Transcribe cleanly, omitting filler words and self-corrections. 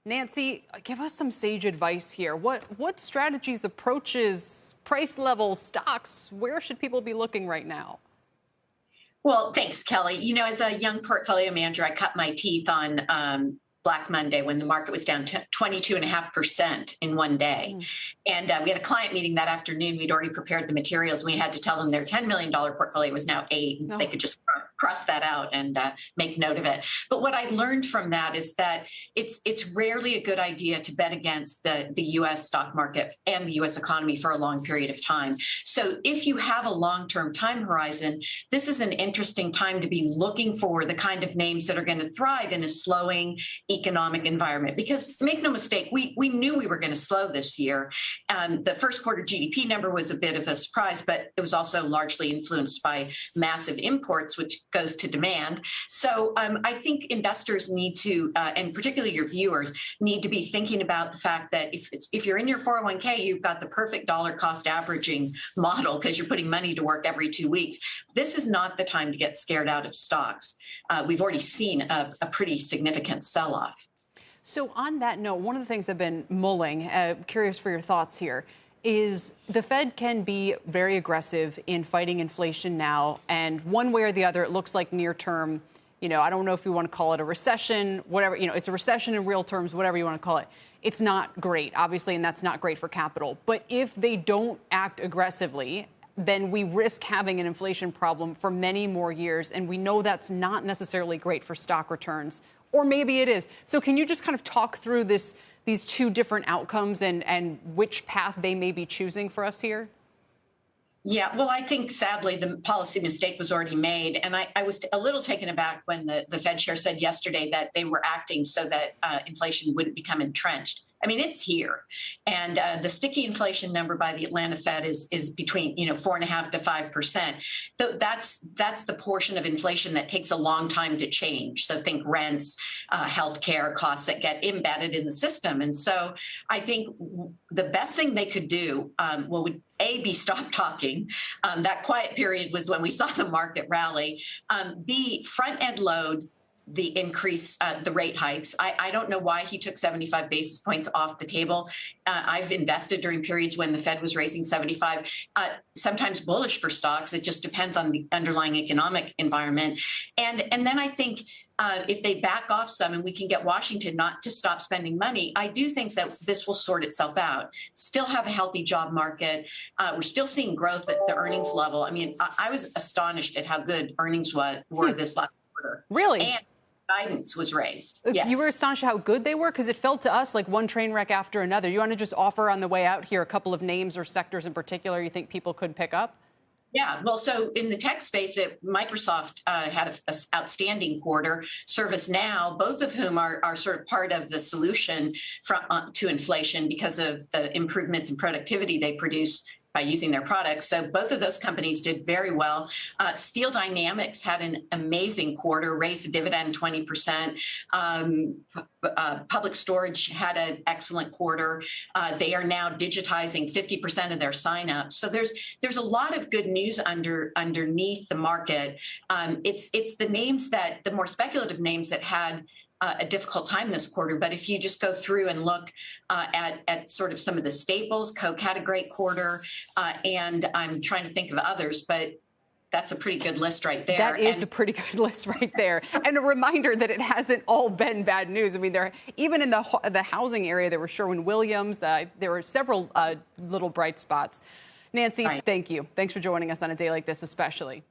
Nancy, give us some sage advice here. What strategies, approaches, price levels, stocks, where should people be looking right now? Well, thanks, Kelly. As a young portfolio manager, I cut my teeth on Black Monday when the market was down 22.5% in one day. And we had a client meeting that afternoon. We'd already prepared the materials. We had to tell them their $10 million portfolio was now $8 million. They could just cross that out and make note of it. But what I learned from that is that it's rarely a good idea to bet against the U.S. stock market and the U.S. economy for a long period of time. So if you have a long-term time horizon, this is an interesting time to be looking for the kind of names that are going to thrive in a slowing economic environment. Because make no mistake, we knew we were going to slow this year. The first quarter GDP number was a bit of a surprise, but it was also largely influenced by massive imports, which goes to demand. So I think investors need to, and particularly your viewers, need to be thinking about the fact that if you're in your 401k, you've got the perfect dollar cost averaging model because you're putting money to work every 2 weeks. This is not the time to get scared out of stocks. We've already seen a pretty significant sell-off. So on that note, one of the things I've been mulling, curious for your thoughts here, is the Fed can be very aggressive in fighting inflation now. And one way or the other, it looks like near term, I don't know if you want to call it a recession, whatever, it's a recession in real terms, whatever you want to call it. It's not great, obviously, and that's not great for capital. But if they don't act aggressively, then we risk having an inflation problem for many more years. And we know that's not necessarily great for stock returns. Or maybe it is. So can you just kind of talk through these two different outcomes and which path they may be choosing for us here? Yeah, well, I think sadly the policy mistake was already made. And I was a little taken aback when the Fed chair said yesterday that they were acting so that inflation wouldn't become entrenched. I mean, it's here. And the sticky inflation number by the Atlanta Fed is between 4.5% to 5%. So that's the portion of inflation that takes a long time to change. So think rents, healthcare costs that get embedded in the system. And so I think the best thing they could do would be stop talking. That quiet period was when we saw the market rally. B, front end load the increase, the rate hikes. I don't know why he took 75 basis points off the table. I've invested during periods when the Fed was raising 75, sometimes bullish for stocks. It just depends on the underlying economic environment. And then I think if they back off some and we can get Washington not to stop spending money, I do think that this will sort itself out. Still have a healthy job market. We're still seeing growth at the earnings level. I mean, I was astonished at how good earnings were this last quarter. Really? And guidance was raised. Yes. You were astonished how good they were? Because it felt to us like one train wreck after another. You want to just offer on the way out here a couple of names or sectors in particular you think people could pick up? Yeah, well, so in the tech space, Microsoft had an outstanding quarter. ServiceNow, both of whom are sort of part of the solution to inflation because of the improvements in productivity they produce by using their products. So both of those companies did very well. Steel Dynamics had an amazing quarter, raised the dividend 20%. Public Storage had an excellent quarter. They are now digitizing 50% of their signups. So there's a lot of good news underneath the market. It's the names the more speculative names that had a difficult time this quarter. But if you just go through and look at sort of some of the staples, Coke had a great quarter, and I'm trying to think of others, but that's a pretty good list right there. That is a pretty good list right there. And a reminder that it hasn't all been bad news. I mean, even in the housing area, there were Sherwin-Williams. There were several little bright spots. Nancy, Thank you. Thanks for joining us on a day like this, especially.